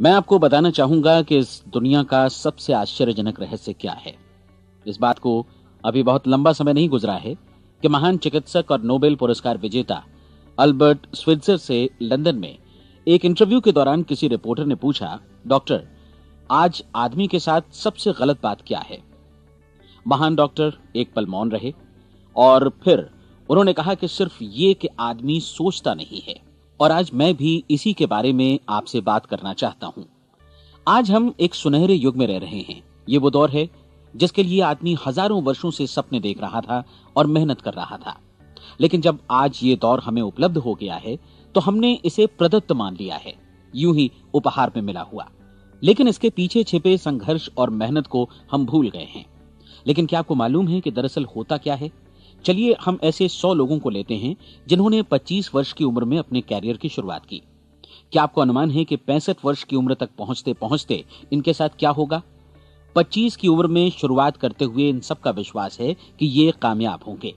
मैं आपको बताना चाहूंगा कि इस दुनिया का सबसे आश्चर्यजनक रहस्य क्या है। इस बात को अभी बहुत लंबा समय नहीं गुजरा है कि महान चिकित्सक और नोबेल पुरस्कार विजेता अल्बर्ट स्विट्जर से लंदन में एक इंटरव्यू के दौरान किसी रिपोर्टर ने पूछा, डॉक्टर, आज आदमी के साथ सबसे गलत बात क्या है। महान डॉक्टर एक पल मौन रहे और फिर उन्होंने कहा कि सिर्फ ये कि आदमी सोचता नहीं है। और आज मैं भी इसी के बारे में आपसे बात करना चाहता हूं। आज हम एक सुनहरे युग में रह रहे हैं। ये वो दौर है जिसके लिए आदमी हजारों वर्षों से सपने देख रहा था और मेहनत कर रहा था। लेकिन जब आज ये दौर हमें उपलब्ध हो गया है तो हमने इसे प्रदत्त मान लिया है, यूं ही उपहार में मिला हुआ। लेकिन इसके पीछे छिपे संघर्ष और मेहनत को हम भूल गए हैं। लेकिन क्या आपको मालूम है कि दरअसल होता क्या है? चलिए हम ऐसे 100 लोगों को लेते हैं जिन्होंने 25 वर्ष की उम्र में अपने कैरियर की शुरुआत की। क्या आपको अनुमान है कि 65 वर्ष की उम्र तक पहुंचते पहुंचते इनके साथ क्या होगा? 25 की उम्र में शुरुआत करते हुए इन सब का विश्वास है कि ये कामयाब होंगे।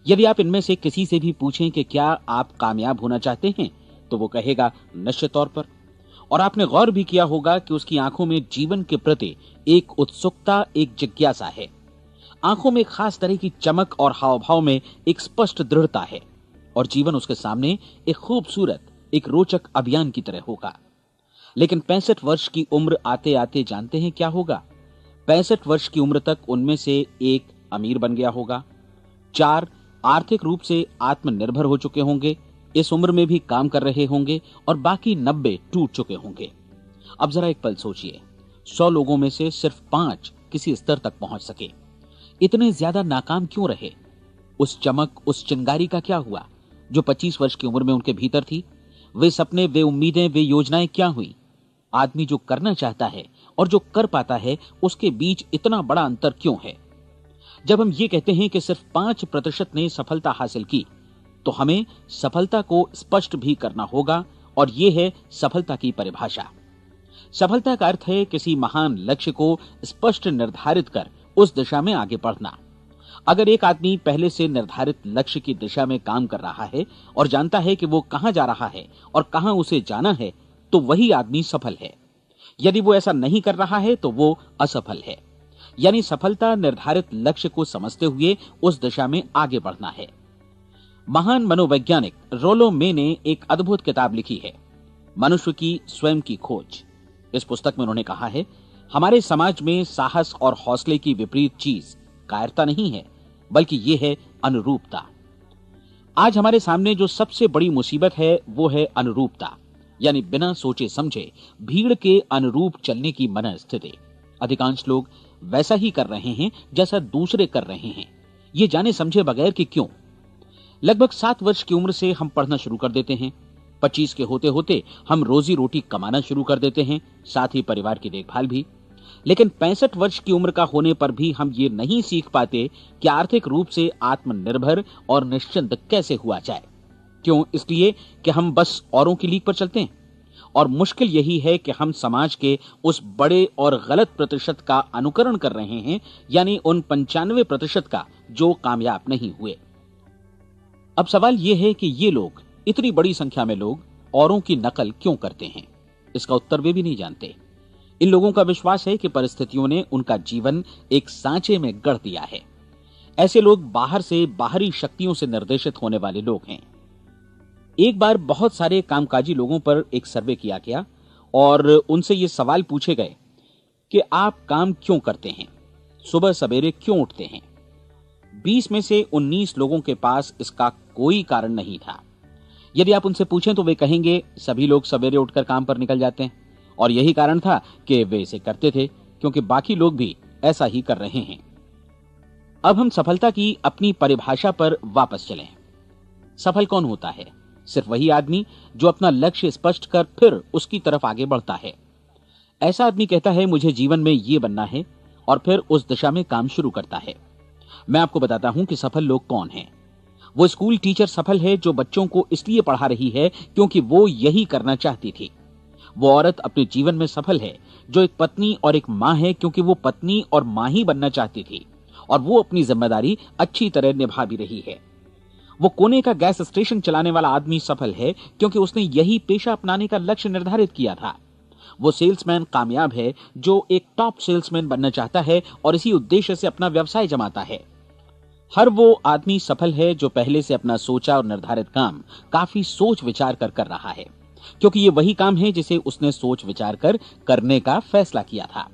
यदि आप इनमें से किसी से भी पूछें कि क्या आप कामयाब होना चाहते हैं, तो वो कहेगा निश्चित तौर पर। और आपने गौर भी किया होगा कि उसकी आंखों में जीवन के प्रति एक उत्सुकता, एक जिज्ञासा है। आंखों में खास तरह की चमक और हाव भाव में एक स्पष्ट दृढ़ता है। और जीवन उसके सामने एक खूबसूरत, एक रोचक अभियान की तरह होगा। लेकिन 65 वर्ष की उम्र आते आते जानते हैं क्या होगा? 65 वर्ष की उम्र तक उनमें से एक अमीर बन गया होगा, 4 आर्थिक रूप से आत्मनिर्भर हो चुके होंगे, इस उम्र में भी काम कर रहे होंगे, और बाकी 90 टूट चुके होंगे। अब जरा एक पल सोचिए, 100 लोगों में से सिर्फ 5 किसी स्तर तक पहुंच सके। इतने ज्यादा नाकाम क्यों रहे? उस चमक, उस चिंगारी का क्या हुआ जो 25 वर्ष की उम्र में उनके भीतर थी? वे सपने, वे उम्मीदें, वे योजनाएं क्या हुई? आदमी जो करना चाहता है और जो कर पाता है, उसके बीच इतना बड़ा अंतर क्यों है? जब हम ये कहते हैं कि सिर्फ 5% ने सफलता हासिल की, तो हमें सफलता को स्पष्ट भी करना होगा। और यह है सफलता की परिभाषा। सफलता का अर्थ है किसी महान लक्ष्य को स्पष्ट निर्धारित कर उस दिशा में आगे बढ़ना। अगर एक आदमी पहले से निर्धारित लक्ष्य की दिशा में काम कर रहा है और जानता है कि वो कहां जा रहा है और कहां उसे जाना है, तो वही आदमी सफल है। यदि वो ऐसा नहीं कर रहा है तो वो असफल है। यानी सफलता निर्धारित लक्ष्य को समझते हुए उस दिशा में आगे बढ़ना है। महान मनोवैज्ञानिक रोलो मे ने एक अद्भुत किताब लिखी है, मनुष्य की स्वयं की खोज। इस पुस्तक में उन्होंने कहा है, हमारे समाज में साहस और हौसले की विपरीत चीज कायरता नहीं है, बल्कि यह है अनुरूपता। आज हमारे सामने जो सबसे बड़ी मुसीबत है वो है अनुरूपता, यानी बिना सोचे समझे भीड़ के अनुरूप चलने की मनस्थिति। अधिकांश लोग वैसा ही कर रहे हैं जैसा दूसरे कर रहे हैं, ये जाने समझे बगैर कि क्यों। लगभग 7 वर्ष की उम्र से हम पढ़ना शुरू कर देते हैं। 25 के होते होते हम रोजी रोटी कमाना शुरू कर देते हैं, साथ ही परिवार की देखभाल भी। लेकिन 65 वर्ष की उम्र का होने पर भी हम ये नहीं सीख पाते कि आर्थिक रूप से आत्मनिर्भर और निश्चिंत कैसे हुआ जाए। क्यों? इसलिए कि हम बस औरों की लीक पर चलते हैं। और मुश्किल यही है कि हम समाज के उस बड़े और गलत प्रतिशत का अनुकरण कर रहे हैं, यानी उन 95% का जो कामयाब नहीं हुए। अब सवाल यह है कि ये लोग, इतनी बड़ी संख्या में लोग, औरों की नकल क्यों करते हैं? इसका उत्तर वे भी नहीं जानते। इन लोगों का विश्वास है कि परिस्थितियों ने उनका जीवन एक सांचे में गढ़ दिया है। ऐसे लोग बाहर से, बाहरी शक्तियों से निर्देशित होने वाले लोग हैं। एक बार बहुत सारे कामकाजी लोगों पर एक सर्वे किया गया और उनसे ये सवाल पूछे गए कि आप काम क्यों करते हैं, सुबह सवेरे क्यों उठते हैं? 20 में से 19 लोगों के पास इसका कोई कारण नहीं था। यदि आप उनसे पूछें तो वे कहेंगे सभी लोग सवेरे उठकर काम पर निकल जाते हैं और यही कारण था कि वे इसे करते थे क्योंकि बाकी लोग भी ऐसा ही कर रहे हैं। अब हम सफलता की अपनी परिभाषा पर वापस चलें। सफल कौन होता है? सिर्फ वही आदमी जो अपना लक्ष्य स्पष्ट कर फिर उसकी तरफ आगे बढ़ता है। ऐसा आदमी कहता है मुझे जीवन में ये बनना है और फिर उस दिशा में काम शुरू करता है। मैं आपको बताता हूं कि सफल लोग कौन हैं। वो स्कूल टीचर सफल है जो बच्चों को इसलिए पढ़ा रही है क्योंकि वो यही करना चाहती थी। वो औरत अपने जीवन में सफल है जो एक पत्नी और एक मां है क्योंकि वो पत्नी और मां ही बनना चाहती थी और वो अपनी जिम्मेदारी अच्छी तरह निभा भी रही है। वो कोने का गैस स्टेशन चलाने वाला आदमी सफल है क्योंकि उसने यही पेशा अपनाने का लक्ष्य निर्धारित किया था। वो सेल्समैन कामयाब है जो एक टॉप सेल्समैन बनना चाहता है और इसी उद्देश्य से अपना व्यवसाय जमाता है। हर वो आदमी सफल है जो पहले से अपना सोचा और निर्धारित काम काफी सोच विचार कर रहा है, क्योंकि ये वही काम है जिसे उसने सोच विचार कर करने का फैसला किया था।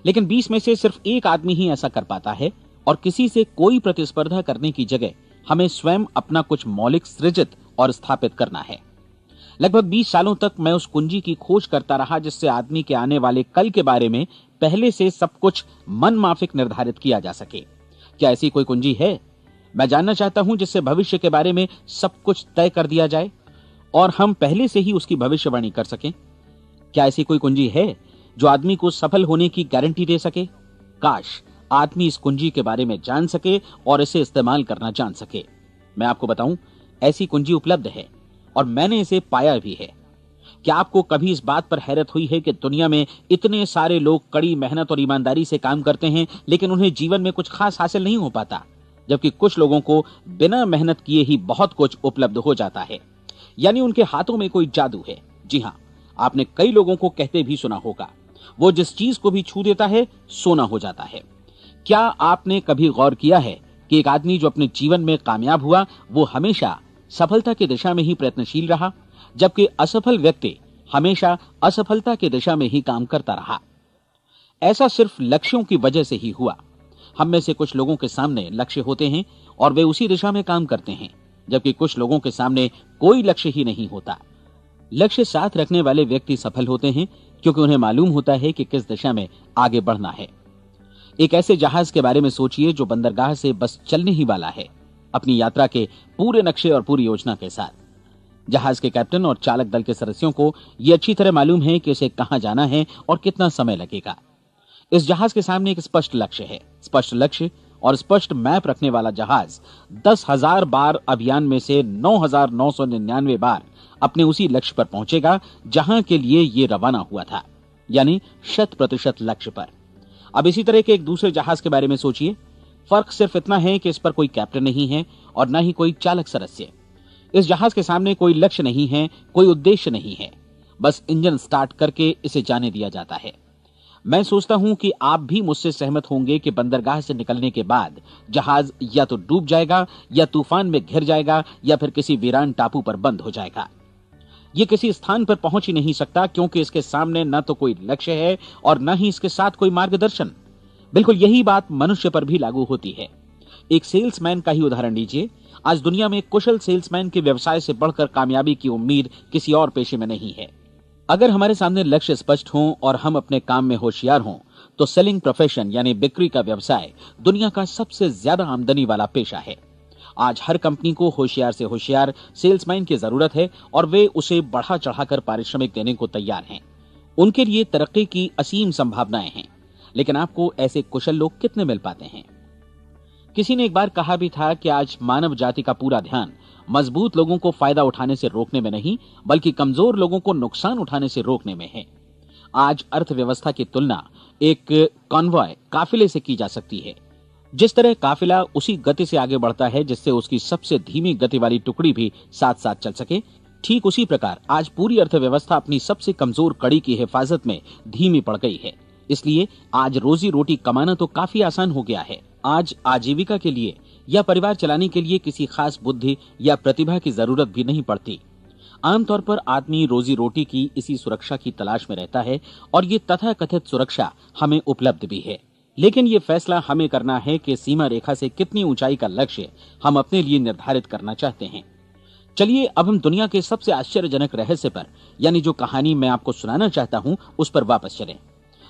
लेकिन 20 में से सिर्फ एक आदमी ही ऐसा कर पाता है, और किसी से कोई प्रतिस्पर्धा करने की जगह हमें स्वयं अपना कुछ मौलिक सृजित और स्थापित करना है। लगभग 20 सालों तक मैं उस कुंजी की खोज करता रहा जिससे आदमी के आने वाले कल के बारे में पहले से सब कुछ मन माफिक निर्धारित किया जा सके। क्या ऐसी कोई कुंजी है? मैं जानना चाहता हूं जिससे भविष्य के बारे में सब कुछ तय कर दिया जाए और हम पहले से ही उसकी भविष्यवाणी कर सकें। क्या ऐसी कोई कुंजी है जो आदमी को सफल होने की गारंटी दे सके? काश आदमी इस कुंजी के बारे में जान सके और इसे इस्तेमाल करना जान सके। मैं आपको बताऊं, ऐसी कुंजी उपलब्ध है और मैंने इसे पाया भी है। क्या आपको कभी इस बात पर हैरत हुई है कि दुनिया में इतने सारे लोग कड़ी मेहनत और ईमानदारी से काम करते हैं, लेकिन उन्हें जीवन में कुछ खास हासिल नहीं हो पाता, जबकि कुछ लोगों को बिना मेहनत किए ही बहुत कुछ उपलब्ध हो जाता है। यानी उनके हाथों में कोई जादू है। जी हां, आपने कई लोगों को कहते भी सुना होगा, वो जिस चीज को भी छू देता है सोना हो जाता है। क्या आपने कभी गौर किया है कि एक आदमी जो अपने जीवन में कामयाब हुआ वो हमेशा सफलता की दिशा में ही प्रयत्नशील रहा, जबकि असफल व्यक्ति हमेशा असफलता की दिशा में ही काम करता रहा? ऐसा सिर्फ लक्ष्यों की वजह से ही हुआ। हम में से कुछ लोगों के सामने लक्ष्य होते हैं और वे उसी दिशा में काम करते हैं, जबकि कुछ लोगों के सामने कोई लक्ष्य ही नहीं होता। लक्ष्य साथ रखने वाले व्यक्ति सफल होते हैं क्योंकि उन्हें मालूम होता है कि किस दिशा में आगे बढ़ना है। एक ऐसे जहाज के बारे में सोचिए जो बंदरगाह से बस चलने ही वाला है, अपनी यात्रा के पूरे नक्शे और पूरी योजना के साथ। जहाज के कैप्टन और चालक दल के सदस्यों को यह अच्छी तरह मालूम है कि उसे कहां जाना है और कितना समय लगेगा। इस जहाज के सामने एक स्पष्ट लक्ष्य है। स्पष्ट लक्ष्य और स्पष्ट मैप रखने वाला जहाज 10,000 बार अभियान में से 9,999 बार अपने उसी लक्ष्य पर पहुंचेगा जहां के लिए ये रवाना हुआ था, यानी 100% लक्ष्य पर। अब इसी तरह के एक दूसरे जहाज के बारे में सोचिए। फर्क सिर्फ इतना है कि इस पर कोई कैप्टन नहीं है और न ही कोई चालक सदस्य। इस जहाज के सामने कोई लक्ष्य नहीं है, कोई उद्देश्य नहीं है, बस इंजन स्टार्ट करके इसे जाने दिया जाता है। मैं सोचता हूं कि आप भी मुझसे सहमत होंगे कि बंदरगाह से निकलने के बाद जहाज या तो डूब जाएगा या तूफान में घिर जाएगा या फिर किसी वीरान टापू पर बंद हो जाएगा। ये किसी स्थान पर पहुंच ही नहीं सकता क्योंकि इसके सामने न तो कोई लक्ष्य है और न ही इसके साथ कोई मार्गदर्शन। बिल्कुल यही बात मनुष्य पर भी लागू होती है। एक सेल्समैन का ही उदाहरण लीजिए। आज दुनिया में कुशल सेल्समैन के व्यवसाय से बढ़कर कामयाबी की उम्मीद किसी और पेशे में नहीं है। अगर हमारे सामने लक्ष्य स्पष्ट हों और हम अपने काम में होशियार हों तो सेलिंग प्रोफेशन यानी बिक्री का व्यवसाय दुनिया का सबसे ज्यादा आमदनी वाला पेशा है। आज हर कंपनी को होशियार से होशियार सेल्समैन की जरूरत है और वे उसे बढ़ा चढ़ाकर पारिश्रमिक देने को तैयार हैं। उनके लिए तरक्की की असीम संभावनाएं हैं, लेकिन आपको ऐसे कुशल लोग कितने मिल पाते हैं? किसी ने एक बार कहा भी था कि आज मानव जाति का पूरा ध्यान मजबूत लोगों को फायदा उठाने से रोकने में नहीं, बल्कि कमजोर लोगों को नुकसान उठाने से रोकने में है। आज अर्थव्यवस्था की तुलना एक कॉन्वॉय काफिले से की जा सकती है। जिस तरह काफिला उसी गति से आगे बढ़ता है जिससे उसकी सबसे धीमी गति वाली टुकड़ी भी साथ साथ चल सके, ठीक उसी प्रकार आज पूरी अर्थव्यवस्था अपनी सबसे कमजोर कड़ी की हिफाजत में धीमी पड़ गई है। इसलिए आज रोजी रोटी कमाना तो काफी आसान हो गया है। आज आजीविका के लिए या परिवार चलाने के लिए किसी खास बुद्धि या प्रतिभा की जरूरत भी नहीं पड़ती। आमतौर पर आदमी रोजी रोटी की इसी सुरक्षा की तलाश में रहता है और ये तथाकथित सुरक्षा हमें उपलब्ध भी है। लेकिन ये फैसला हमें करना है कि सीमा रेखा से कितनी ऊंचाई का लक्ष्य हम अपने लिए निर्धारित करना चाहते हैं। चलिए अब हम दुनिया के सबसे आश्चर्यजनक रहस्य पर, यानी जो कहानी मैं आपको सुनाना चाहता हूं, उस पर वापस चलें।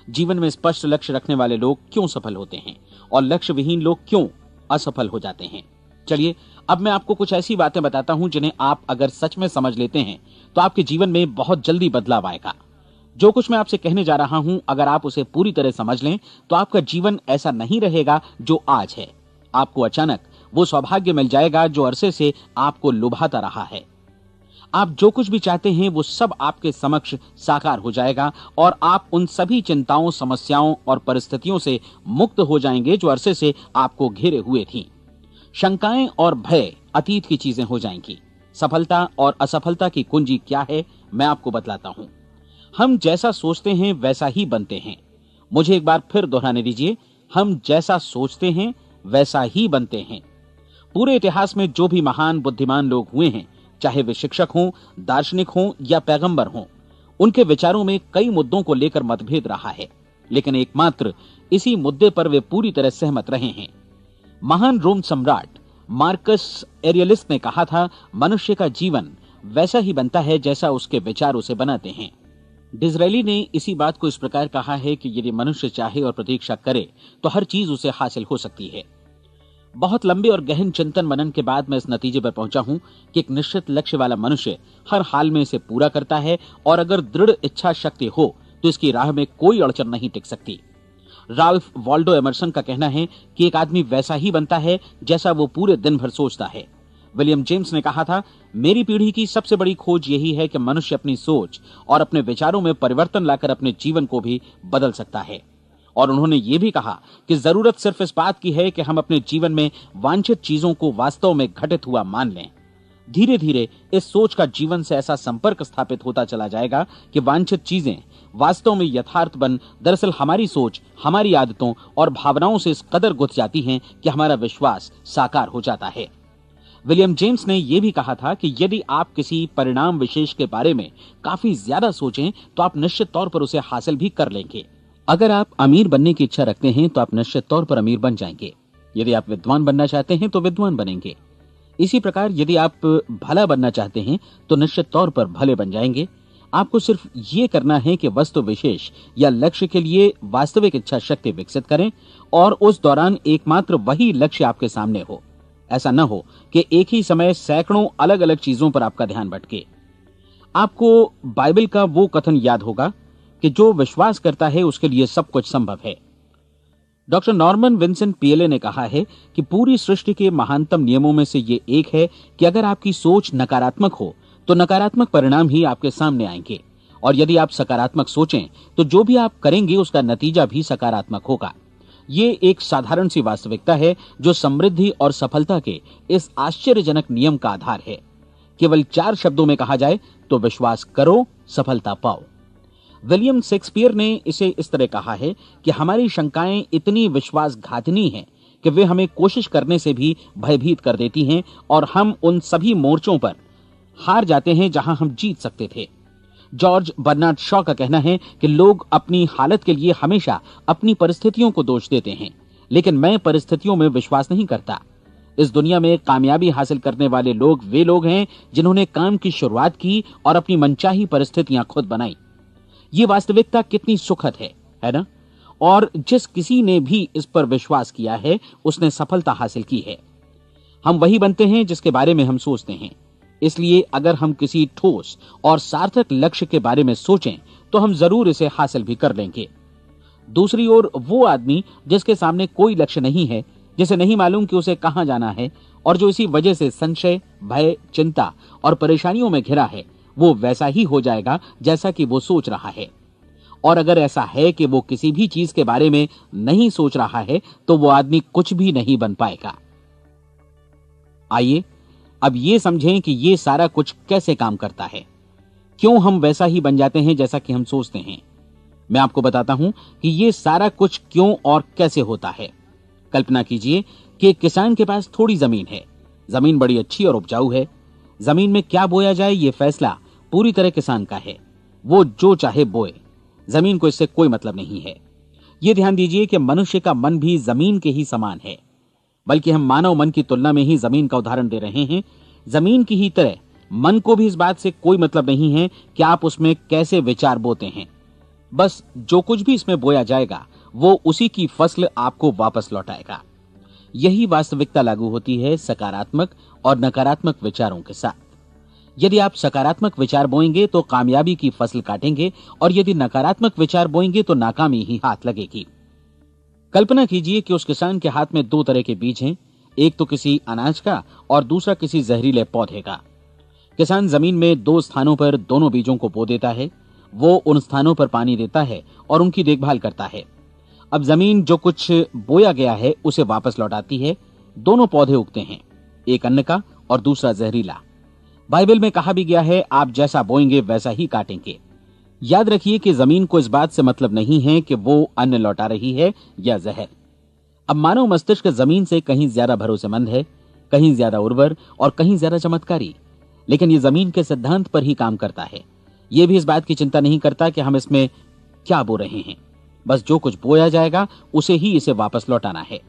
जीवन में स्पष्ट लक्ष्य रखने वाले लोग क्यों सफल होते हैं और लक्ष्य विहीन लोग क्यों असफल हो जाते हैं? चलिए अब मैं आपको कुछ ऐसी बातें बताता हूं जिन्हें आप अगर सच में समझ लेते हैं तो आपके जीवन में बहुत जल्दी बदलाव आएगा। जो कुछ मैं आपसे कहने जा रहा हूं, अगर आप उसे पूरी तरह समझ लें तो आपका जीवन ऐसा नहीं रहेगा जो आज है। आपको अचानक वो सौभाग्य मिल जाएगा जो अरसे से आपको लुभाता रहा है। आप जो कुछ भी चाहते हैं वो सब आपके समक्ष साकार हो जाएगा और आप उन सभी चिंताओं, समस्याओं और परिस्थितियों से मुक्त हो जाएंगे जो अरसे से आपको घेरे हुए थीं। शंकाएं और भय अतीत की चीजें हो जाएंगी। सफलता और असफलता की कुंजी क्या है, मैं आपको बतलाता हूं। हम जैसा सोचते हैं वैसा ही बनते हैं। मुझे एक बार फिर दोहराने दीजिए, हम जैसा सोचते हैं वैसा ही बनते हैं। पूरे इतिहास में जो भी महान बुद्धिमान लोग हुए हैं, चाहे वे शिक्षक हों, दार्शनिक हों या पैगंबर हों, उनके विचारों में कई मुद्दों को लेकर मतभेद रहा है, लेकिन एकमात्र इसी मुद्दे पर वे पूरी तरह सहमत रहे हैं। महान रोम सम्राट मार्कस एरियलिस ने कहा था, मनुष्य का जीवन वैसा ही बनता है जैसा उसके विचार उसे बनाते हैं। डिज़रायली ने इसी बात को इस प्रकार कहा है कि यदि मनुष्य चाहे और प्रतीक्षा करे तो हर चीज उसे हासिल हो सकती है। बहुत लंबे और गहन चिंतन मनन के बाद मैं इस नतीजे पर पहुंचा हूं कि एक निश्चित लक्ष्य वाला मनुष्य हर हाल में इसे पूरा करता है, और अगर दृढ़ इच्छा शक्ति हो तो इसकी राह में कोई अड़चन नहीं टिक सकती। राल्फ वॉल्डो एमर्सन का कहना है कि एक आदमी वैसा ही बनता है जैसा वो पूरे दिन भर सोचता है। विलियम जेम्स ने कहा था, मेरी पीढ़ी की सबसे बड़ी खोज यही है कि मनुष्य अपनी सोच और अपने विचारों में परिवर्तन लाकर अपने जीवन को भी बदल सकता है। और उन्होंने ये भी कहा कि जरूरत सिर्फ इस बात की है कि हम अपने जीवन में वांछित चीजों को वास्तव में घटित हुआ मान लें। धीरे धीरे इस सोच का जीवन से ऐसा संपर्क स्थापित होता चला जाएगा कि वांछित चीजें वास्तव में यथार्थ बन दरअसल हमारी सोच, हमारी आदतों और भावनाओं से इस कदर गुथ जाती हैं कि हमारा विश्वास साकार हो जाता है। विलियम जेम्स ने यह भी कहा था कि यदि आप किसी परिणाम विशेष के बारे में काफी ज्यादा सोचें तो आप निश्चित तौर पर उसे हासिल भी कर लेंगे। अगर आप अमीर बनने की इच्छा रखते हैं तो आप निश्चित तौर पर अमीर बन जाएंगे। यदि आप विद्वान बनना चाहते हैं तो विद्वान बनेंगे। इसी प्रकार यदि आप भला बनना चाहते हैं तो निश्चित तौर पर भले बन जाएंगे। आपको सिर्फ ये करना है कि वस्तु विशेष या लक्ष्य के लिए वास्तविक इच्छा शक्ति विकसित करें, और उस दौरान एकमात्र वही लक्ष्य आपके सामने हो। ऐसा न हो कि एक ही समय सैकड़ों अलग अलग चीजों पर आपका ध्यान भटके। आपको बाइबल का वो कथन याद होगा कि जो विश्वास करता है उसके लिए सब कुछ संभव है। डॉक्टर नॉर्मन विंसेंट पीएले ने कहा है कि पूरी सृष्टि के महानतम नियमों में से ये एक है कि अगर आपकी सोच नकारात्मक हो तो नकारात्मक परिणाम ही आपके सामने आएंगे, और यदि आप सकारात्मक सोचें तो जो भी आप करेंगे उसका नतीजा भी सकारात्मक होगा। ये एक साधारण सी वास्तविकता है जो समृद्धि और सफलता के इस आश्चर्यजनक नियम का आधार है। केवल 4 शब्दों में कहा जाए तो विश्वास करो, सफलता पाओ। विलियम शेक्सपियर ने इसे इस तरह कहा है कि हमारी शंकाएं इतनी विश्वासघातिनी हैं कि वे हमें कोशिश करने से भी भयभीत कर देती हैं, और हम उन सभी मोर्चों पर हार जाते हैं जहां हम जीत सकते थे। जॉर्ज बर्नार्ड शॉ का कहना है कि लोग अपनी हालत के लिए हमेशा अपनी परिस्थितियों को दोष देते हैं, लेकिन मैं परिस्थितियों में विश्वास नहीं करता। इस दुनिया में कामयाबी हासिल करने वाले लोग वे लोग हैं जिन्होंने काम की शुरुआत की और अपनी मनचाही परिस्थितियां खुद बनाई। ये वास्तविकता कितनी सुखद है ना? और जिस किसी ने भी इस पर विश्वास किया है उसने सफलता हासिल की है। हम वही बनते हैं जिसके बारे में हम सोचते हैं। इसलिए अगर हम किसी ठोस और सार्थक लक्ष्य के बारे में सोचें तो हम जरूर इसे हासिल भी कर लेंगे। दूसरी ओर वो आदमी जिसके सामने कोई लक्ष्य नहीं है, जिसे नहीं मालूम कि उसे कहां जाना है, और जो इसी वजह से संशय, भय, चिंता और परेशानियों में घिरा है, वो वैसा ही हो जाएगा जैसा कि वो सोच रहा है। और अगर ऐसा है कि वो किसी भी चीज के बारे में नहीं सोच रहा है तो वो आदमी कुछ भी नहीं बन पाएगा। आइए अब ये समझें कि ये सारा कुछ कैसे काम करता है, क्यों हम वैसा ही बन जाते हैं जैसा कि हम सोचते हैं। मैं आपको बताता हूं कि ये सारा कुछ क्यों और कैसे होता है। कल्पना कीजिए कि एक किसान के पास थोड़ी जमीन है। जमीन बड़ी अच्छी और उपजाऊ है। जमीन में क्या बोया जाए ये फैसला पूरी तरह किसान का है। वो जो चाहे बोए, जमीन को इससे कोई मतलब नहीं है। ये ध्यान दीजिए कि मनुष्य का मन भी जमीन के ही समान है, बल्कि हम मानव मन की तुलना में ही जमीन का उदाहरण दे रहे हैं। जमीन की ही तरह मन को भी इस बात से कोई मतलब नहीं है कि आप उसमें कैसे विचार बोते हैं। बस जो कुछ भी इसमें बोया जाएगा वो उसी की फसल आपको वापस लौटाएगा। यही वास्तविकता लागू होती है सकारात्मक और नकारात्मक विचारों के साथ। यदि आप सकारात्मक विचार बोएंगे तो कामयाबी की फसल काटेंगे, और यदि नकारात्मक विचार बोएंगे तो नाकामी ही हाथ लगेगी। कल्पना कीजिए कि उस किसान के हाथ में 2 तरह के बीज हैं, एक तो किसी अनाज का और दूसरा किसी जहरीले पौधे का। किसान जमीन में 2 स्थानों पर दोनों बीजों को बो देता है। वो उन स्थानों पर पानी देता है और उनकी देखभाल करता है। अब जमीन जो कुछ बोया गया है उसे वापस लौटाती है। दोनों पौधे उगते हैं, एक अन्न का और दूसरा जहरीला। बाइबल में कहा भी गया है, आप जैसा बोएंगे वैसा ही काटेंगे। याद रखिए कि जमीन को इस बात से मतलब नहीं है कि वो अन्न लौटा रही है या जहर। अब मानव मस्तिष्क जमीन से कहीं ज्यादा भरोसेमंद है, कहीं ज्यादा उर्वर और कहीं ज्यादा चमत्कारी, लेकिन ये जमीन के सिद्धांत पर ही काम करता है। ये भी इस बात की चिंता नहीं करता कि हम इसमें क्या बो रहे हैं। बस जो कुछ बोया जाएगा उसे ही इसे वापस लौटाना है,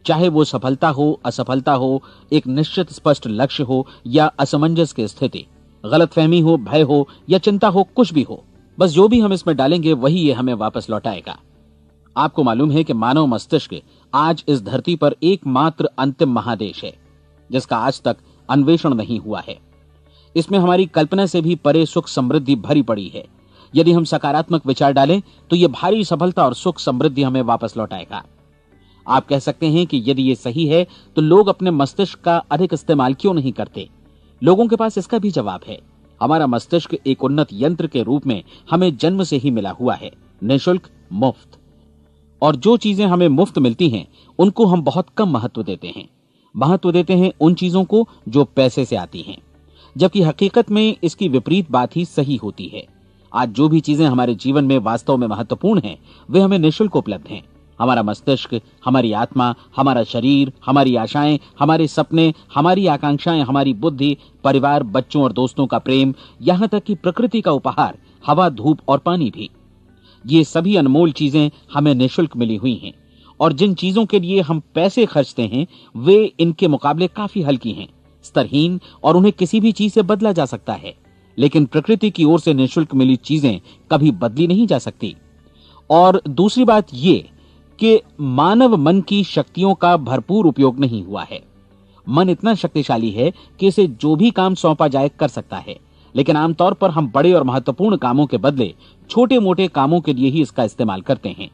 चाहे वो सफलता हो, असफलता हो, एक निश्चित स्पष्ट लक्ष्य हो या असमंजस की स्थिति, गलतफहमी हो, भय हो या चिंता हो, कुछ भी हो। बस जो भी हम इसमें डालेंगे वही ये हमें वापस लौटाएगा। आपको मालूम है कि मानव मस्तिष्क आज इस धरती पर एकमात्र अंतिम महादेश है जिसका आज तक अन्वेषण नहीं हुआ है। इसमें हमारी कल्पना से भी परे सुख समृद्धि भरी पड़ी है। यदि हम सकारात्मक विचार डालें तो यह भारी सफलता और सुख समृद्धि हमें वापस लौटाएगा। आप कह सकते हैं कि यदि ये सही है तो लोग अपने मस्तिष्क का अधिक इस्तेमाल क्यों नहीं करते? लोगों के पास इसका भी जवाब है। हमारा मस्तिष्क एक उन्नत यंत्र के रूप में हमें जन्म से ही मिला हुआ है, निःशुल्क, मुफ्त। और जो चीजें हमें मुफ्त मिलती हैं उनको हम बहुत कम महत्व देते हैं। महत्व देते हैं उन चीजों को जो पैसे से आती हैं, जबकि हकीकत में इसकी विपरीत बात ही सही होती है। आज जो भी चीजें हमारे जीवन में वास्तव में महत्वपूर्ण हैं वे हमें निःशुल्क उपलब्ध हैं। हमारा मस्तिष्क, हमारी आत्मा, हमारा शरीर, हमारी आशाएं, हमारे सपने, हमारी आकांक्षाएं, हमारी बुद्धि, परिवार, बच्चों और दोस्तों का प्रेम, यहां तक कि प्रकृति का उपहार, हवा, धूप और पानी भी। ये सभी अनमोल चीजें हमें निःशुल्क मिली हुई हैं, और जिन चीजों के लिए हम पैसे खर्चते हैं वे इनके मुकाबले काफी हल्की हैं, स्तरहीन, और उन्हें किसी भी चीज से बदला जा सकता है। लेकिन प्रकृति की ओर से निःशुल्क मिली चीजें कभी बदली नहीं जा सकती। और दूसरी बात ये कि मानव मन की शक्तियों का भरपूर उपयोग नहीं हुआ है। मन इतना शक्तिशाली है कि इसे जो भी काम सौंपा जाए कर सकता है, लेकिन आमतौर पर हम बड़े और महत्वपूर्ण कामों के बदले छोटे मोटे कामों के लिए ही इसका इस्तेमाल करते हैं।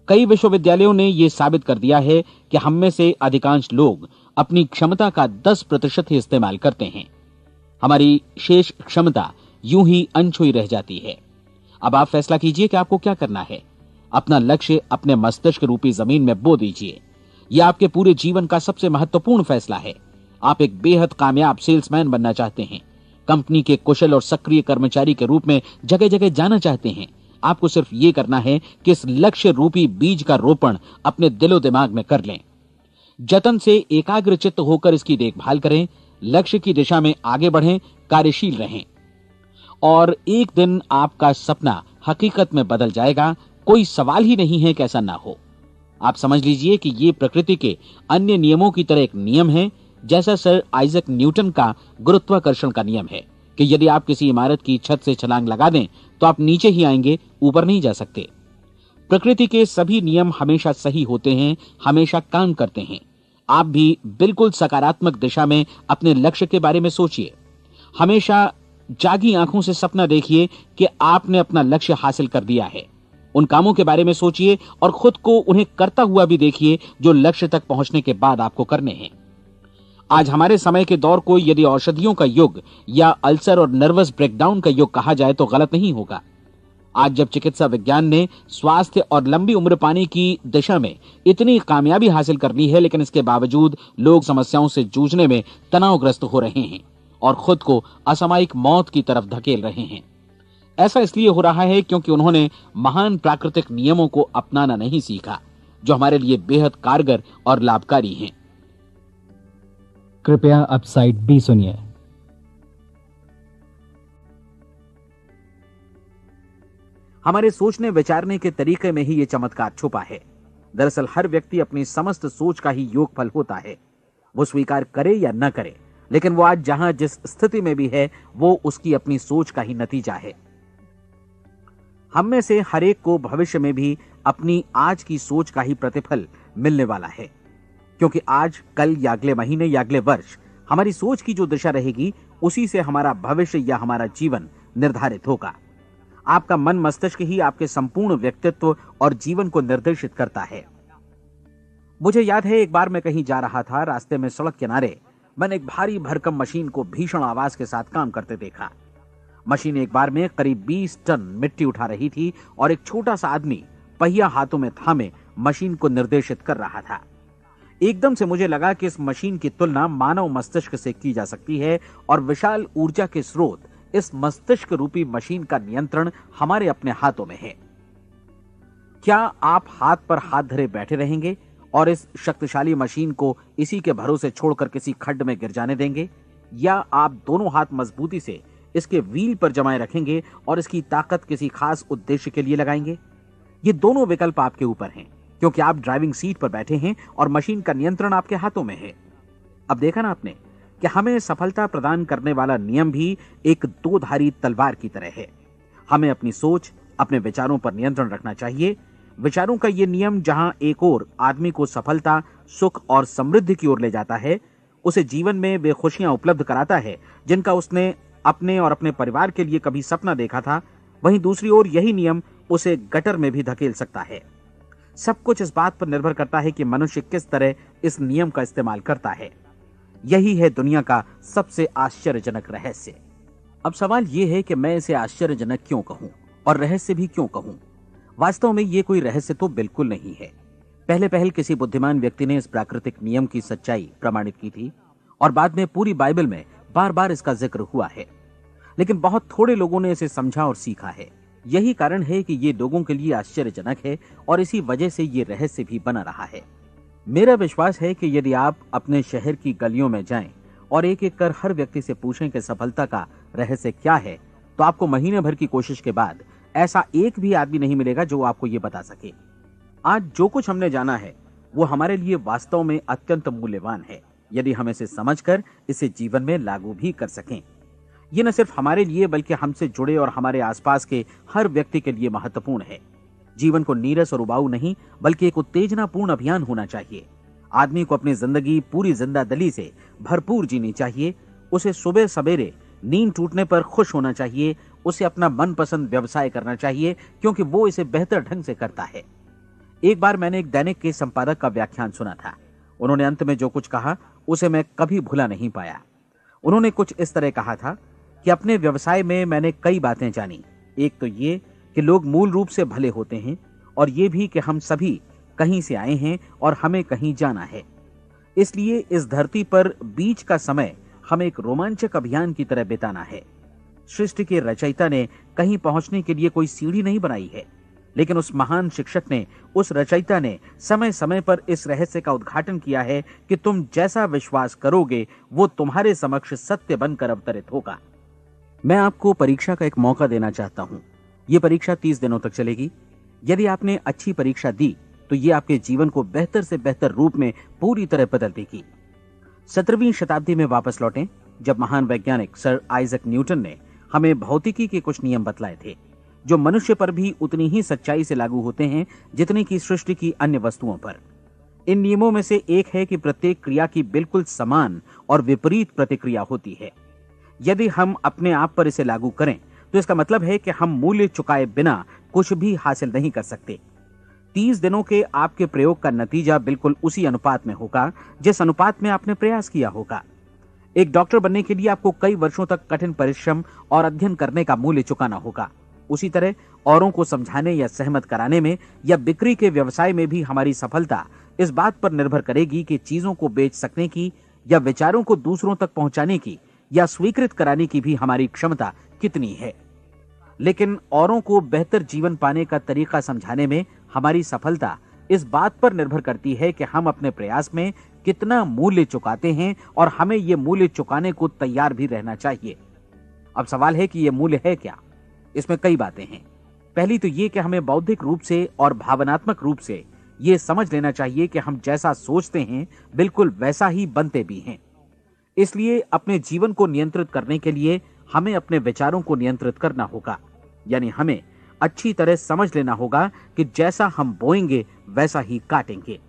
कई विश्वविद्यालयों ने यह साबित कर दिया है कि हम में से अधिकांश लोग अपनी क्षमता का 10% ही इस्तेमाल करते हैं। हमारी शेष क्षमता यूं ही अनछुई रह जाती है। अब आप फैसला कीजिए कि आपको क्या करना है। अपना लक्ष्य अपने मस्तिष्क रूपी जमीन में बो दीजिए। यह आपके पूरे जीवन का सबसे महत्वपूर्ण फैसला है। आप एक बेहद कामयाब सेल्समैन बनना चाहते हैं, कंपनी के कुशल और सक्रिय कर्मचारी के रूप में जगह जगह जाना चाहते हैं। आपको सिर्फ ये करना है कि इस लक्ष्य रूपी बीज का रोपण अपने दिलो दिमाग में कर लें। जतन से एकाग्रचित्त होकर इसकी देखभाल करें, लक्ष्य की दिशा में आगे बढ़ें, कार्यशील रहें, और एक दिन आपका सपना हकीकत में बदल जाएगा। कोई सवाल ही नहीं है कि ऐसा ना हो। आप समझ लीजिए कि ये प्रकृति के अन्य नियमों की तरह एक नियम है, जैसा सर आइजक न्यूटन का गुरुत्वाकर्षण का नियम है कि यदि आप किसी इमारत की छत से छलांग लगा दें तो आप नीचे ही आएंगे, ऊपर नहीं जा सकते। प्रकृति के सभी नियम हमेशा सही होते हैं, हमेशा काम करते हैं। आप भी बिल्कुल सकारात्मक दिशा में अपने लक्ष्य के बारे में सोचिए। हमेशा जागी आंखों से सपना देखिए कि आपने अपना लक्ष्य हासिल कर दिया है। उन कामों के बारे में सोचिए और खुद को उन्हें करता हुआ भी देखिए जो लक्ष्य तक पहुंचने के बाद आपको करने हैं। आज हमारे समय के दौर को यदि औषधियों का युग या अल्सर और नर्वस ब्रेकडाउन का युग कहा जाए तो गलत नहीं होगा। आज जब चिकित्सा विज्ञान ने स्वास्थ्य और लंबी उम्र पाने की दिशा में इतनी कामयाबी हासिल कर ली है, लेकिन इसके बावजूद लोग समस्याओं से जूझने में तनावग्रस्त हो रहे हैं और खुद को असामयिक मौत की तरफ धकेल रहे हैं। ऐसा इसलिए हो रहा है क्योंकि उन्होंने महान प्राकृतिक नियमों को अपनाना नहीं सीखा, जो हमारे लिए बेहद कारगर और लाभकारी हैं। कृपया अब साइड बी सुनिए। हमारे सोचने विचारने के तरीके में ही ये चमत्कार छुपा है। दरअसल हर व्यक्ति अपनी समस्त सोच का ही योगफल होता है। वो स्वीकार करे या न करे, लेकिन वो आज जहां जिस स्थिति में भी है वो उसकी अपनी सोच का ही नतीजा है। हम में से हर एक को भविष्य में भी अपनी आज की सोच का ही प्रतिफल मिलने वाला है, क्योंकि आज, कल या अगले महीने या अगले वर्ष हमारी सोच की जो दिशा रहेगी उसी से हमारा भविष्य या हमारा जीवन निर्धारित होगा। आपका मन मस्तिष्क ही आपके संपूर्ण व्यक्तित्व और जीवन को निर्देशित करता है। मुझे याद है एक बार मैं कहीं जा रहा था, रास्ते में सड़क किनारे मैंने एक भारी भरकम मशीन को भीषण आवाज के साथ काम करते देखा। मशीन एक बार में करीब 20 टन मिट्टी उठा रही थी और एक छोटा सा आदमी पहिया हाथों में थामे मशीन को निर्देशित कर रहा था। एकदम से मुझे लगा कि इस मशीन की तुलना मानव मस्तिष्क से की जा सकती है और विशाल ऊर्जा के स्रोत इस मस्तिष्क रूपी मशीन का नियंत्रण हमारे अपने हाथों में है। क्या आप हाथ पर हाथ धरे बैठे रहेंगे और इस शक्तिशाली मशीन को इसी के भरोसे छोड़कर किसी खड्ड में गिर जाने देंगे, या आप दोनों हाथ मजबूती से इसके व्हील पर जमाए रखेंगे और इसकी ताकत किसी खास उद्देश्य के लिए लगाएंगे? ये दोनों विकल्प आपके ऊपर हैं, क्योंकि आप ड्राइविंग सीट पर बैठे हैं और मशीन का नियंत्रण आपके हाथों में है। अब देखा ना आपने कि हमें सफलता प्रदान करने वाला नियम भी एक दो-धारी तलवार की तरह है। हमें अपनी सोच, अपने विचारों पर नियंत्रण रखना चाहिए। विचारों का यह नियम जहां एक ओर आदमी को सफलता, सुख और समृद्धि की ओर ले जाता है, उसे जीवन में वे खुशियां उपलब्ध कराता है जिनका उसने अपने और अपने परिवार के लिए कभी सपना देखा था, वहीं दूसरी ओर यही नियम उसे गटर में भी धकेल सकता है। सब कुछ इस बात पर निर्भर करता है कि मनुष्य किस तरह इस नियम का इस्तेमाल करता है। यही है दुनिया का सबसे आश्चर्यजनक रहस्य। अब सवाल यह है कि मैं इसे आश्चर्यजनक क्यों कहूं और रहस्य भी क्यों कहूं? वास्तव में यह कोई रहस्य तो बिल्कुल नहीं है। पहले पहल किसी बुद्धिमान व्यक्ति ने इस प्राकृतिक नियम की सच्चाई प्रमाणित की थी और बाद में पूरी बाइबल में बार बार इसका जिक्र हुआ है, लेकिन बहुत थोड़े लोगों ने इसे समझा और सीखा है। यही कारण है कि ये लोगों के लिए आश्चर्यजनक है और इसी वजह से ये रहस्य भी बना रहा है। मेरा विश्वास है कि यदि आप अपने शहर की गलियों में जाएं और एक एक कर हर व्यक्ति से पूछें कि सफलता का रहस्य क्या है, तो आपको महीने भर की कोशिश के बाद ऐसा एक भी आदमी नहीं मिलेगा जो आपको ये बता सके। आज जो कुछ हमने जाना है वो हमारे लिए वास्तव में अत्यंत मूल्यवान है, यदि हम इसे समझकर इसे जीवन में लागू भी कर सकें। ये न सिर्फ हमारे लिए बल्कि हमसे जुड़े और हमारे आसपास के हर व्यक्ति के लिए महत्वपूर्ण है। जीवन को नीरस और उबाऊ नहीं बल्कि एक उत्तेजनापूर्ण अभियान होना चाहिए। आदमी को अपनी जिंदगी पूरी जिंदादिली से भरपूर जीनी चाहिए। उसे सुबह सवेरे नींद टूटने पर खुश होना चाहिए। उसे अपना मनपसंद व्यवसाय करना चाहिए, क्योंकि वो इसे बेहतर ढंग से करता है। एक बार मैंने एक दैनिक के संपादक का व्याख्यान सुना था। उन्होंने अंत में जो कुछ कहा उसे मैं कभी भुला नहीं पाया। उन्होंने कुछ इस तरह कहा था कि अपने व्यवसाय में मैंने कई बातें जानी। एक तो ये कि लोग मूल रूप से भले होते हैं, और ये भी कि हम सभी कहीं से आए हैं और हमें कहीं जाना है। इसलिए इस धरती पर बीच का समय हमें एक रोमांचक अभियान की तरह बिताना है। सृष्टि के रचयिता ने कहीं पहुंचने के लिए कोई सीढ़ी नहीं बनाई है, लेकिन उस महान शिक्षक ने, उस रचयिता ने समय समय पर इस रहस्य का उद्घाटन किया है कि तुम जैसा विश्वास करोगे वो तुम्हारे समक्ष सत्य बनकर अवतरित होगा। मैं आपको परीक्षा का एक मौका देना चाहता हूं। यह परीक्षा 30 दिनों तक चलेगी। यदि आपने अच्छी परीक्षा दी तो यह आपके जीवन को बेहतर से बेहतर रूप में पूरी तरह बदल देगी। 17वीं शताब्दी में वापस लौटें, जब महान वैज्ञानिक सर आइजक न्यूटन ने हमें भौतिकी के कुछ नियम बतलाए थे, जो मनुष्य पर भी उतनी ही सच्चाई से लागू होते हैं जितनी कि सृष्टि की अन्य वस्तुओं पर। इन नियमों में से एक है कि प्रत्येक क्रिया की बिल्कुल समान और विपरीत प्रतिक्रिया होती है। यदि हम अपने आप पर इसे लागू करें तो इसका मतलब है कि हम मूल्य चुकाए बिना कुछ भी हासिल नहीं कर सकते। 30 दिनों के आपके प्रयोग का नतीजा बिल्कुल उसी अनुपात में होगा जिस अनुपात में आपने प्रयास किया होगा। एक डॉक्टर बनने के लिए आपको कई वर्षों तक कठिन परिश्रम और अध्ययन करने का मूल्य चुकाना होगा। उसी तरह औरों को समझाने या सहमत कराने में या बिक्री के व्यवसाय में भी हमारी सफलता इस बात पर निर्भर करेगी कि चीजों को बेच सकने की या विचारों को दूसरों तक पहुंचाने की या स्वीकृत कराने की भी हमारी क्षमता कितनी है। लेकिन औरों को बेहतर जीवन पाने का तरीका समझाने में हमारी सफलता इस बात पर निर्भर करती है कि हम अपने प्रयास में कितना मूल्य चुकाते हैं, और हमें यह मूल्य चुकाने को तैयार भी रहना चाहिए। अब सवाल है कि यह मूल्य है क्या? इसमें कई बातें हैं। पहली तो यह कि हमें बौद्धिक रूप से और भावनात्मक रूप से यह समझ लेना चाहिए कि हम जैसा सोचते हैं बिल्कुल वैसा ही बनते भी हैं। इसलिए अपने जीवन को नियंत्रित करने के लिए हमें अपने विचारों को नियंत्रित करना होगा। यानी हमें अच्छी तरह समझ लेना होगा कि जैसा हम बोएंगे वैसा ही काटेंगे।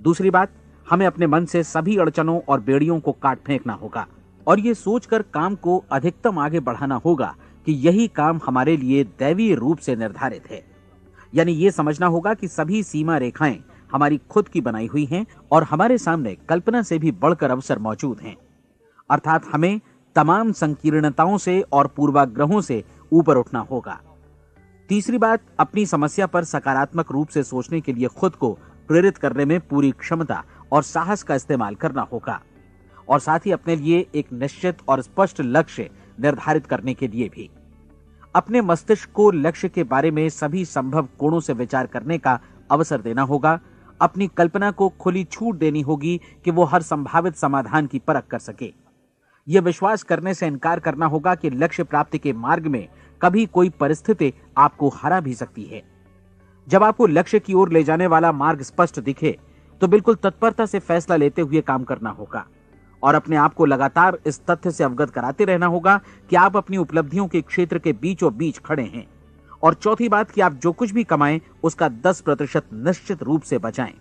दूसरी बात, हमें अपने मन से सभी अड़चनों और बेड़ियों को काट फेंकना होगा और ये सोचकर काम को अधिकतम आगे बढ़ाना होगा कि यही काम हमारे लिए दैवीय रूप से निर्धारित है। यानी ये समझना होगा कि सभी सीमा रेखाएं हमारी खुद की बनाई हुई हैं और हमारे सामने कल्पना से भी बढ़कर अवसर मौजूद हैं। अर्थात हमें तमाम संकीर्णताओं से और पूर्वाग्रहों से ऊपर उठना होगा। तीसरी बात, अपनी समस्या पर सकारात्मक रूप से सोचने के लिए खुद को प्रेरित करने में पूरी क्षमता और साहस का इस्तेमाल करना होगा, और साथ ही अपने लिए एक निश्चित और स्पष्ट लक्ष्य निर्धारित करने के लिए भी। अपने मस्तिष्क को लक्ष्य के बारे में सभी संभव कोणों से विचार करने का अवसर देना होगा। अपनी कल्पना को खुली छूट देनी होगी कि वो हर संभावित समाधान की परख कर सके। यह विश्वास करने से इनकार करना होगा कि लक्ष्य प्राप्ति के मार्ग में कभी कोई परिस्थिति आपको हरा भी सकती है। जब आपको लक्ष्य की ओर ले जाने वाला मार्ग स्पष्ट दिखे तो बिल्कुल तत्परता से फैसला लेते हुए काम करना होगा और अपने आप को लगातार इस तथ्य से अवगत कराते रहना होगा कि आप अपनी उपलब्धियों के क्षेत्र के बीचों बीच खड़े हैं। और चौथी बात कि आप जो कुछ भी कमाएं उसका 10% निश्चित रूप से बचाएं।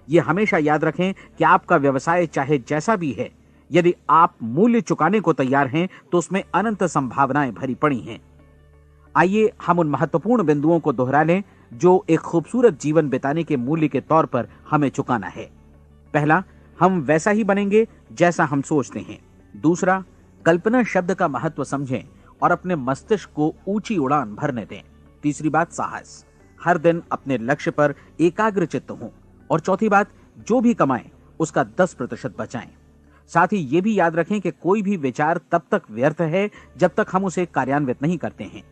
यह हमेशा याद रखें कि आपका व्यवसाय चाहे जैसा भी है, यदि आप मूल्य चुकाने को तैयार हैं तो उसमें अनंत संभावनाएं भरी पड़ी हैं। आइए हम उन महत्वपूर्ण बिंदुओं को दोहरा लें जो एक खूबसूरत जीवन बिताने के मूल्य के तौर पर हमें चुकाना है। पहला, हम वैसा ही बनेंगे जैसा हम सोचते हैं। दूसरा, कल्पना शब्द का महत्व समझें और अपने मस्तिष्क को ऊंची उड़ान भरने दें। तीसरी बात, साहस, हर दिन अपने लक्ष्य पर एकाग्र चित्त हों। और चौथी बात, जो भी कमाएं उसका 10% बचाएं। साथ ही ये भी याद रखें कि कोई भी विचार तब तक व्यर्थ है जब तक हम उसे कार्यान्वित नहीं करते हैं।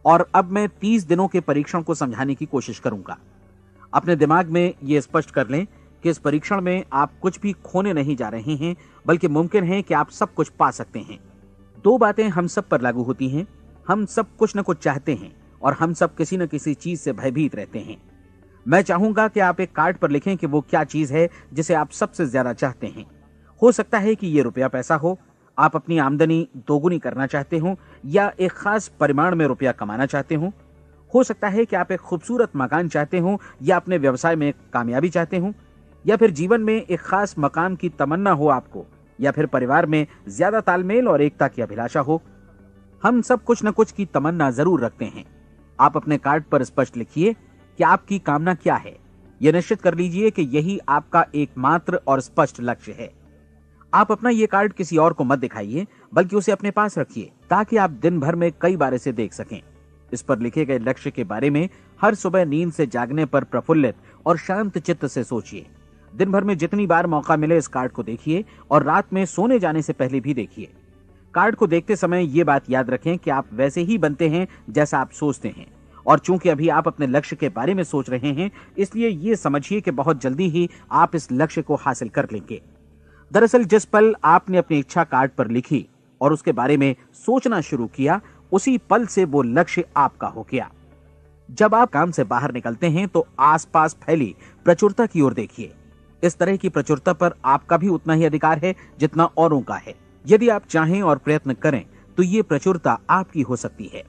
और अब मैं 30 दिनों के परीक्षण को समझाने की कोशिश करूंगा। अपने दिमाग में यह स्पष्ट कर लें कि इस परीक्षण में आप कुछ भी खोने नहीं जा रहे हैं, बल्कि मुमकिन है कि आप सब कुछ पा सकते हैं। 2 बातें हम सब पर लागू होती हैं। हम सब कुछ न कुछ चाहते हैं और हम सब किसी न किसी चीज से भयभीत रहते हैं। मैं चाहूंगा कि आप एक कार्ड पर लिखें कि वो क्या चीज है जिसे आप सबसे ज्यादा चाहते हैं। हो सकता है कि ये रुपया पैसा हो, आप अपनी आमदनी दोगुनी करना चाहते हो, या एक खास परिमाण में रुपया कमाना चाहते हो सकता है कि आप एक खूबसूरत मकान चाहते हो, या अपने व्यवसाय में कामयाबी चाहते हो, या फिर जीवन में एक खास मकाम की तमन्ना हो आपको, या फिर परिवार में ज्यादा तालमेल और एकता की अभिलाषा हो। हम सब कुछ न कुछ की तमन्ना जरूर रखते हैं। आप अपने कार्ड पर स्पष्ट लिखिए कि आपकी कामना क्या है। यह निश्चित कर लीजिए कि यही आपका एकमात्र और स्पष्ट लक्ष्य है। आप अपना ये कार्ड किसी और को मत दिखाइए, बल्कि उसे अपने पास रखिए ताकि आप दिन भर में कई बार इसे देख सकें। इस पर लिखे गए लक्ष्य के बारे में हर सुबह नींद से जागने पर प्रफुल्लित और शांत चित्त से सोचिए। दिन भर में जितनी बार मौका मिले इस कार्ड को देखिए और रात में सोने जाने से पहले भी देखिए। कार्ड को देखते समय ये बात याद रखें कि आप वैसे ही बनते हैं जैसा आप सोचते हैं, और चूंकि अभी आप अपने लक्ष्य के बारे में सोच रहे हैं, इसलिए ये समझिए कि बहुत जल्दी ही आप इस लक्ष्य को हासिल कर लेंगे। दरअसल जिस पल आपने अपनी इच्छा कार्ड पर लिखी और उसके बारे में सोचना शुरू किया, उसी पल से वो लक्ष्य आपका हो गया। जब आप काम से बाहर निकलते हैं तो आसपास फैली प्रचुरता की ओर देखिए। इस तरह की प्रचुरता पर आपका भी उतना ही अधिकार है जितना औरों का है। यदि आप चाहें और प्रयत्न करें तो ये प्रचुरता आपकी हो सकती है।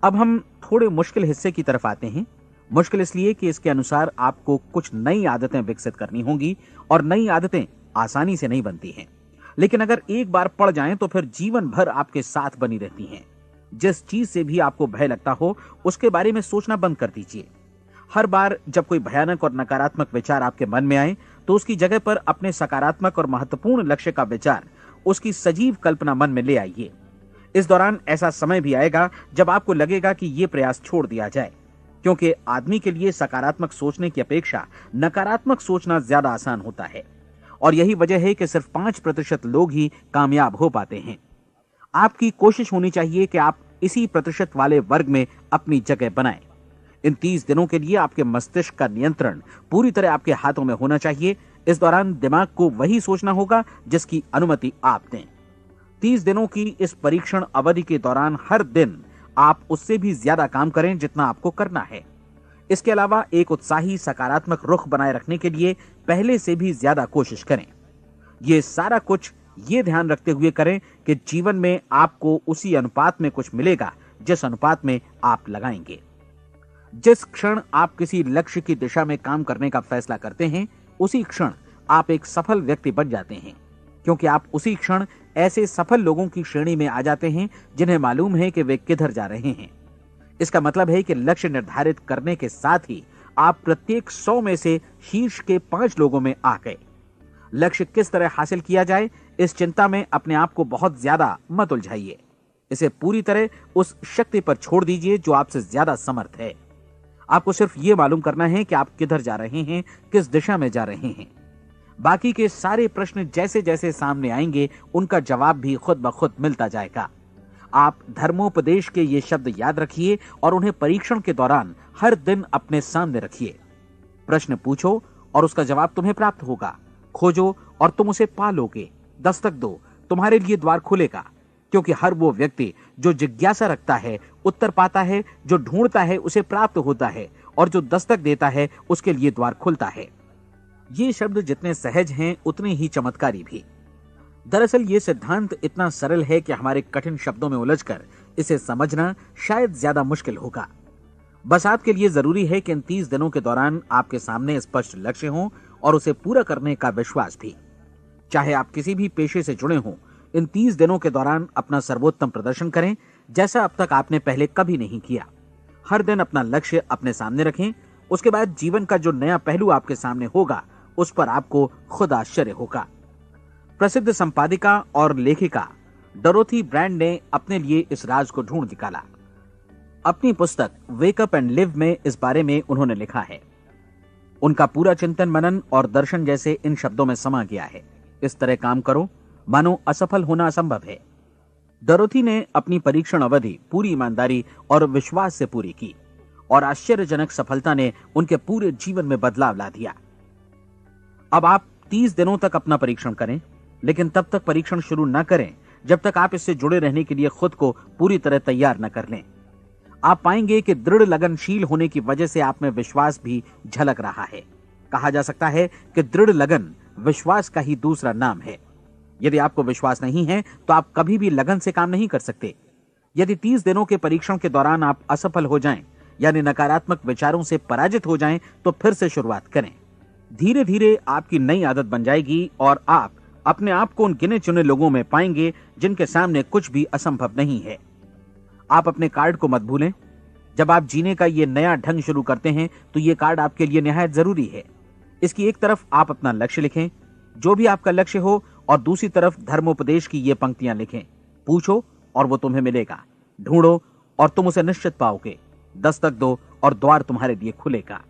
अब हम थोड़े मुश्किल हिस्से की तरफ आते हैं। मुश्किल इसलिए कि इसके अनुसार आपको कुछ नई आदतें विकसित करनी होंगी, और नई आदतें आसानी से नहीं बनती हैं, लेकिन अगर एक बार पड़ जाएं तो फिर जीवन भर आपके साथ बनी रहती हैं। जिस चीज से भी आपको भय लगता हो उसके बारे में सोचना बंद कर दीजिए। हर बार जब कोई भयानक और नकारात्मक विचार आपके मन में आए तो उसकी जगह पर अपने सकारात्मक और महत्वपूर्ण लक्ष्य का विचार, उसकी सजीव कल्पना मन में ले आइए। इस दौरान ऐसा समय भी आएगा जब आपको लगेगा कि यह प्रयास छोड़ दिया जाए, क्योंकि आदमी के लिए सकारात्मक सोचने की अपेक्षा नकारात्मक सोचना ज्यादा आसान होता है। और यही वजह है कि सिर्फ 5% लोग ही कामयाब हो पाते हैं। आपकी कोशिश होनी चाहिए कि आप इसी प्रतिशत वाले वर्ग में अपनी जगह बनाएं। इन 30 दिनों के लिए आपके मस्तिष्क का नियंत्रण पूरी तरह आपके हाथों में होना चाहिए। इस दौरान दिमाग को वही सोचना होगा जिसकी अनुमति आप दें। 30 दिनों की इस परीक्षण अवधि के दौरान हर दिन आप उससे भी ज्यादा काम करें जितना आपको करना है। इसके अलावा एक उत्साही सकारात्मक रुख बनाए रखने के लिए पहले से भी ज्यादा कोशिश करें। ये सारा कुछ ये ध्यान रखते हुए करें कि जीवन में आपको उसी अनुपात में कुछ मिलेगा जिस अनुपात में आप लगाएंगे। जिस क्षण आप किसी लक्ष्य की दिशा में काम करने का फैसला करते हैं, उसी क्षण आप एक सफल व्यक्ति बन जाते हैं, क्योंकि आप उसी क्षण ऐसे सफल लोगों की श्रेणी में आ जाते हैं जिन्हें मालूम है कि वे किधर जा रहे हैं। इसका मतलब है कि लक्ष्य निर्धारित करने के साथ ही आप प्रत्येक 100 में से शीर्ष के 5 लोगों में आ गए। लक्ष्य किस तरह हासिल किया जाए, इस चिंता में अपने आप को बहुत ज्यादा मत उलझाइए। इसे पूरी तरह उस शक्ति पर छोड़ दीजिए जो आपसे ज्यादा समर्थ है। आपको सिर्फ ये मालूम करना है कि आप किधर जा रहे हैं, किस दिशा में जा रहे हैं। बाकी के सारे प्रश्न जैसे जैसे सामने आएंगे उनका जवाब भी खुद ब खुद मिलता जाएगा। आप धर्मोपदेश के ये शब्द याद रखिए और उन्हें परीक्षण के दौरान हर दिन अपने सामने रखिए। प्रश्न पूछो और उसका जवाब तुम्हें प्राप्त होगा। खोजो और तुम उसे पा लोगे। दस्तक दो, तुम्हारे लिए द्वार खुलेगा। क्योंकि हर वो व्यक्ति जो जिज्ञासा रखता है उत्तर पाता है, जो ढूंढता है उसे प्राप्त होता है, और जो दस्तक देता है उसके लिए द्वार खुलता है। ये शब्द जितने सहज हैं उतने ही चमत्कारी भी। दरअसल ये सिद्धांत इतना सरल है कि हमारे कठिन शब्दों में उलझकर इसे समझना शायद ज्यादा मुश्किल होगा। बस आपके लिए जरूरी है कि इन 30 दिनों के दौरान आपके सामने स्पष्ट लक्ष्य हो और उसे पूरा करने का विश्वास भी। चाहे आप किसी भी पेशे से जुड़े हों, इन 30 दिनों के दौरान अपना सर्वोत्तम प्रदर्शन करें, जैसा अब तक आपने पहले कभी नहीं किया। हर दिन अपना लक्ष्य अपने सामने रखें। उसके बाद जीवन का जो नया पहलू आपके सामने होगा उस पर आपको खुद आश्चर्य होगा। प्रसिद्ध संपादिका और लेखिका डोरोथी ब्रैंड ने अपने लिए इस राज को ढूंढ निकाला। अपनी पुस्तक वेक अप एंड लिव में इस बारे में उन्होंने लिखा है। उनका पूरा चिंतन मनन और दर्शन जैसे इन शब्दों में समा गया है। इस तरह काम करो मानो असफल होना असंभव है। डोरोथी ने अपनी परीक्षण अवधि पूरी ईमानदारी और विश्वास से पूरी की और आश्चर्यजनक सफलता ने उनके पूरे जीवन में बदलाव ला दिया। अब आप 30 दिनों तक अपना परीक्षण करें, लेकिन तब तक परीक्षण शुरू न करें जब तक आप इससे जुड़े रहने के लिए खुद को पूरी तरह तैयार न कर लें। आप पाएंगे कि दृढ़ लगनशील होने की वजह से आप में विश्वास भी झलक रहा है। कहा जा सकता है कि दृढ़ लगन विश्वास का ही दूसरा नाम है। यदि आपको विश्वास नहीं है तो आप कभी भी लगन से काम नहीं कर सकते। यदि 30 दिनों के परीक्षण के दौरान आप असफल हो जाएं, यानी नकारात्मक विचारों से पराजित हो जाएं, तो फिर से शुरुआत करें। धीरे धीरे आपकी नई आदत बन जाएगी और आप अपने आप को उन गिने चुने लोगों में पाएंगे जिनके सामने कुछ भी असंभव नहीं है। आप अपने कार्ड को मत भूलें। जब आप जीने का ये नया ढंग शुरू करते हैं तो ये कार्ड आपके लिए निहायत जरूरी है। इसकी एक तरफ आप अपना लक्ष्य लिखें, जो भी आपका लक्ष्य हो, और दूसरी तरफ धर्मोपदेश की ये पंक्तियां लिखें। पूछो और वो तुम्हें मिलेगा। ढूंढो और तुम उसे निश्चित पाओगे। दस्तक दो और द्वार तुम्हारे लिए खुलेगा।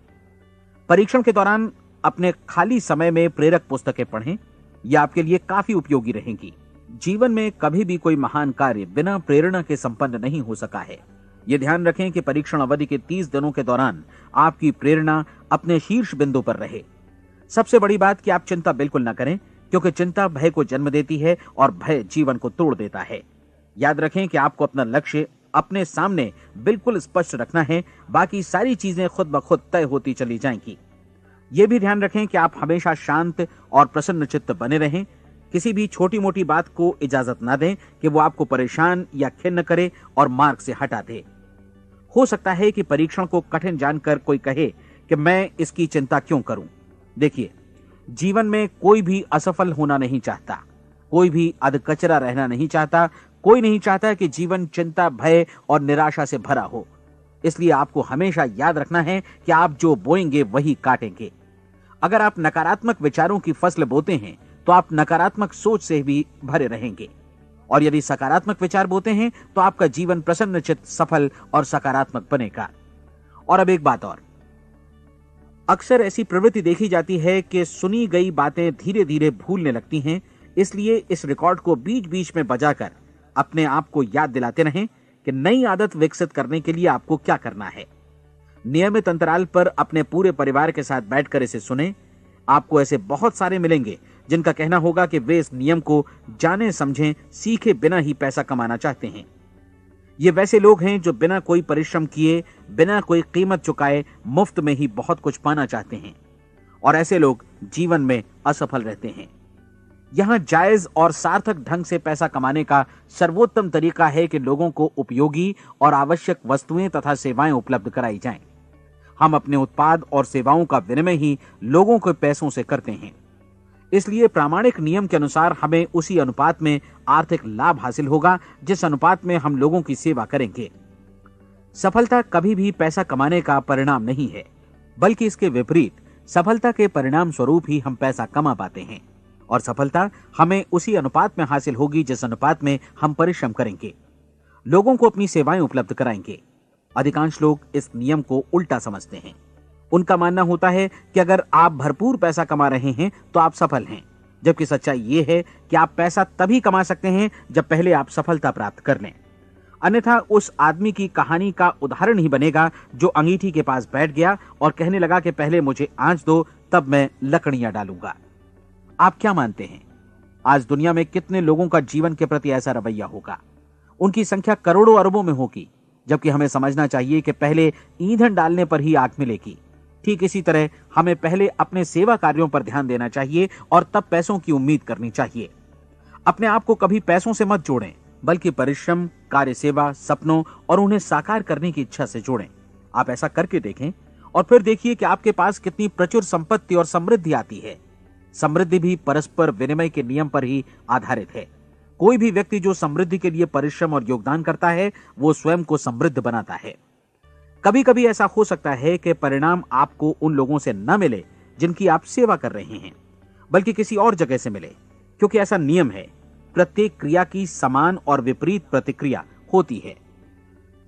परीक्षण के दौरान अपने खाली समय में प्रेरक पुस्तकें पढ़ें। यह आपके लिए काफी उपयोगी रहेंगी। जीवन में कभी भी कोई महान कार्य बिना प्रेरणा के संपन्न नहीं हो सका है। यह ध्यान रखें कि परीक्षण अवधि के 30 दिनों के दौरान आपकी प्रेरणा अपने शीर्ष बिंदु पर रहे। सबसे बड़ी बात कि आप चिंता बिल्कुल न करें, क्योंकि चिंता भय को जन्म देती है और भय जीवन को तोड़ देता है। याद रखें कि आपको अपना लक्ष्य अपने सामने बिल्कुल स्पष्ट रखना है। बाकी सारी चीजें खुद ब खुद तय होती चली जाएंगी। यह भी ध्यान रखें कि आप हमेशा शांत और प्रसन्न चित्त बने रहें। किसी भी छोटी मोटी बात को इजाजत ना दें कि वो आपको परेशान या खिन्न करे और मार्ग से हटा दे। हो सकता है कि परीक्षण को कठिन जानकर कोई कहे कि मैं इसकी चिंता क्यों करूं। देखिए, जीवन में कोई भी असफल होना नहीं चाहता, कोई भी अधकचरा रहना नहीं चाहता, कोई नहीं चाहता कि जीवन चिंता, भय और निराशा से भरा हो। इसलिए आपको हमेशा याद रखना है कि आप जो बोएंगे वही काटेंगे। अगर आप नकारात्मक विचारों की फसल बोते हैं तो आप नकारात्मक सोच से भी भरे रहेंगे, और यदि सकारात्मक विचार बोते हैं तो आपका जीवन प्रसन्नचित्त, सफल और सकारात्मक बनेगा। और अब एक बात और, अक्सर ऐसी प्रवृत्ति देखी जाती है कि सुनी गई बातें धीरे धीरे भूलने लगती हैं। इसलिए इस रिकॉर्ड को बीच बीच में बजाकर अपने आप को याद दिलाते रहें कि नई आदत विकसित करने के लिए आपको क्या करना है। नियमित अंतराल पर अपने पूरे परिवार के साथ बैठकर इसे सुनें। आपको ऐसे बहुत सारे मिलेंगे जिनका कहना होगा कि वे इस नियम को जाने समझें सीखे बिना ही पैसा कमाना चाहते हैं। ये वैसे लोग हैं जो बिना कोई परिश्रम किए, बिना कोई कीमत चुकाए मुफ्त में ही बहुत कुछ पाना चाहते हैं, और ऐसे लोग जीवन में असफल रहते हैं। यहां जायज और सार्थक ढंग से पैसा कमाने का सर्वोत्तम तरीका है कि लोगों को उपयोगी और आवश्यक वस्तुएं तथा सेवाएं उपलब्ध कराई जाएं। हम अपने उत्पाद और सेवाओं का विनिमय ही लोगों के पैसों से करते हैं। इसलिए प्रामाणिक नियम के अनुसार हमें उसी अनुपात में आर्थिक लाभ हासिल होगा जिस अनुपात में हम लोगों की सेवा करेंगे। सफलता कभी भी पैसा कमाने का परिणाम नहीं है, बल्कि इसके विपरीत सफलता के परिणाम स्वरूप ही हम पैसा कमा पाते हैं, और सफलता हमें उसी अनुपात में हासिल होगी जिस अनुपात में हम परिश्रम करेंगे, लोगों को अपनी सेवाएं उपलब्ध कराएंगे। अधिकांश लोग इस नियम को उल्टा समझते हैं। उनका मानना होता है कि अगर आप भरपूर पैसा कमा रहे हैं तो आप सफल हैं, जबकि सच्चाई यह है कि आप पैसा तभी कमा सकते हैं जब पहले आप सफलता प्राप्त कर लें। अन्यथा उस आदमी की कहानी का उदाहरण ही बनेगा जो अंगीठी के पास बैठ गया और कहने लगा कि पहले मुझे आंच दो, तब मैं लकड़ियां डालूंगा। आप क्या मानते हैं, आज दुनिया में कितने लोगों का जीवन के प्रति ऐसा रवैया होगा? उनकी संख्या करोड़ों अरबों में होगी, जबकि हमें समझना चाहिए कि पहले ईंधन डालने पर ही आग मिलेगी। ठीक इसी तरह हमें पहले अपने सेवा कार्यों पर ध्यान देना चाहिए और तब पैसों की उम्मीद करनी चाहिए। अपने आप को कभी पैसों से मत जोड़ें, बल्कि परिश्रम, कार्य सेवा, सपनों और उन्हें साकार करने की इच्छा से जोड़ें। आप ऐसा करके देखें और फिर देखिए कि आपके पास कितनी प्रचुर संपत्ति और समृद्धि आती है। समृद्धि भी परस्पर विनिमय के नियम पर ही आधारित है। कोई भी व्यक्ति जो समृद्धि के लिए परिश्रम और योगदान करता है, वो स्वयं को समृद्ध बनाता है। कभी कभी ऐसा हो सकता है कि परिणाम आपको उन लोगों से न मिले जिनकी आप सेवा कर रहे हैं, बल्कि किसी और जगह से मिले, क्योंकि ऐसा नियम है, प्रत्येक क्रिया की समान और विपरीत प्रतिक्रिया होती है।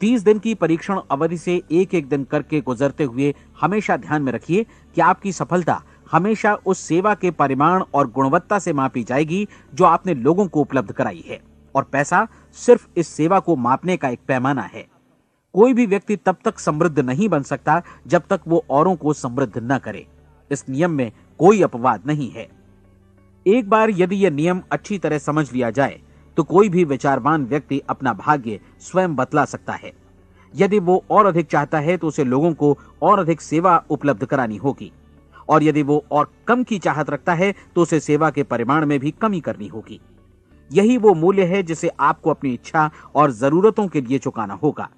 30 दिन की परीक्षण अवधि से एक एक दिन करके गुजरते हुए हमेशा ध्यान में रखिए कि आपकी सफलता हमेशा उस सेवा के परिमाण और गुणवत्ता से मापी जाएगी जो आपने लोगों को उपलब्ध कराई है, और पैसा सिर्फ इस सेवा को मापने का एक पैमाना है। कोई भी व्यक्ति तब तक समृद्ध नहीं बन सकता जब तक वो औरों को समृद्ध न करे। इस नियम में कोई अपवाद नहीं है। एक बार यदि यह नियम अच्छी तरह समझ लिया जाए तो कोई भी विचारवान व्यक्ति अपना भाग्य स्वयं बतला सकता है। यदि वो और अधिक चाहता है तो उसे लोगों को और अधिक सेवा उपलब्ध करानी होगी, और यदि वो और कम की चाहत रखता है तो उसे सेवा के परिमाण में भी कमी करनी होगी। यही वो मूल्य है जिसे आपको अपनी इच्छा और जरूरतों के लिए चुकाना होगा।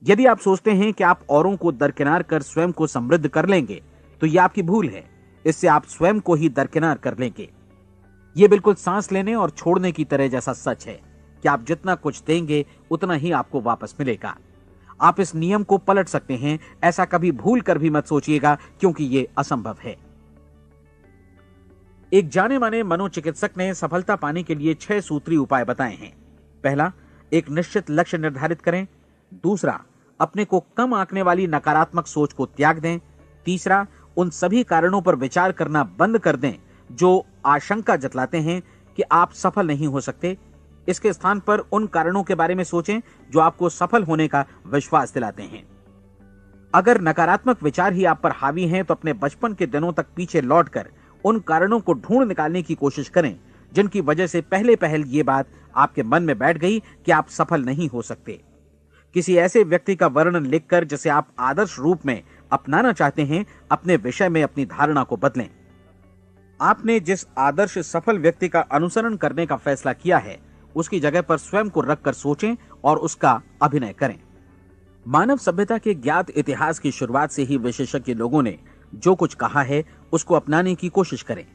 यदि आप सोचते हैं कि आप औरों को दरकिनार कर स्वयं को समृद्ध कर लेंगे तो यह आपकी भूल है। इससे आप स्वयं को ही दरकिनार कर लेंगे। यह बिल्कुल सांस लेने और छोड़ने की तरह जैसा सच है कि आप जितना कुछ देंगे उतना ही आपको वापस मिलेगा। आप इस नियम को पलट सकते हैं, ऐसा कभी भूल कर भी मत सोचिएगा, क्योंकि यह असंभव है। एक जाने माने मनोचिकित्सक ने सफलता पाने के लिए 6 सूत्री उपाय बताए हैं। पहला, एक निश्चित लक्ष्य निर्धारित करें। दूसरा, अपने को कम आंकने वाली नकारात्मक सोच को त्याग दें। तीसरा, उन सभी कारणों पर विचार करना बंद कर दें जो आशंका जतलाते हैं कि आप सफल नहीं हो सकते। इसके स्थान पर उन कारणों के बारे में सोचें जो आपको सफल होने का विश्वास दिलाते हैं। अगर नकारात्मक विचार ही आप पर हावी हैं तो अपने बचपन के दिनों तक पीछे लौटकर उन कारणों को ढूंढ निकालने की कोशिश करें जिनकी वजह से पहले पहल ये बात आपके मन में बैठ गई कि आप सफल नहीं हो सकते। किसी ऐसे व्यक्ति का वर्णन लिखकर जिसे आप आदर्श रूप में अपनाना चाहते हैं, अपने विषय में अपनी धारणा को बदलें। आपने जिस आदर्श सफल व्यक्ति का अनुसरण करने का फैसला किया है, उसकी जगह पर स्वयं को रखकर सोचें और उसका अभिनय करें। मानव सभ्यता के ज्ञात इतिहास की शुरुआत से ही विशेषज्ञ लोगों ने जो कुछ कहा है उसको अपनाने की कोशिश करें।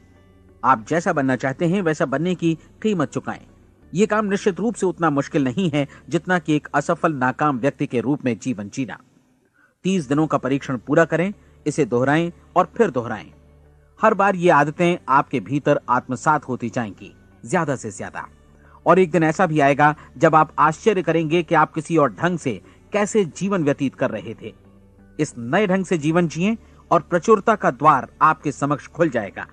आप जैसा बनना चाहते हैं वैसा बनने की कीमत चुकाएं। यह काम निश्चित रूप से उतना मुश्किल नहीं है जितना कि एक असफल नाकाम व्यक्ति के रूप में जीवन जीना। 30 दिनों का परीक्षण पूरा करें, इसे दोहराएं और फिर दोहराएं। हर बार ये आदतें आपके भीतर आत्मसात होती जाएंगी, ज्यादा से ज्यादा। और एक दिन ऐसा भी आएगा जब आप आश्चर्य करेंगे कि आप किसी और ढंग से कैसे जीवन व्यतीत कर रहे थे। इस नए ढंग से जीवन जिएं और प्रचुरता का द्वार आपके समक्ष खुल जाएगा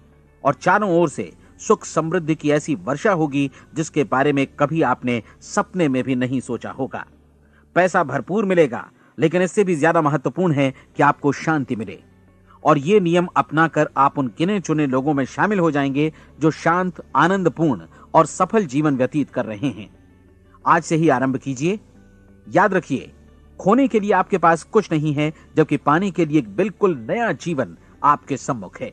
और चारों ओर से सुख समृद्धि की ऐसी वर्षा होगी जिसके बारे में कभी आपने सपने में भी नहीं सोचा होगा। पैसा भरपूर मिलेगा, लेकिन इससे भी ज्यादा महत्वपूर्ण है कि आपको शांति मिले। और ये नियम अपनाकर आप उन गिने चुने लोगों में शामिल हो जाएंगे जो शांत, आनंदपूर्ण और सफल जीवन व्यतीत कर रहे हैं। आज से ही आरंभ कीजिए। याद रखिए, खोने के लिए आपके पास कुछ नहीं है, जबकि पाने के लिए एक बिल्कुल नया जीवन आपके सम्मुख है।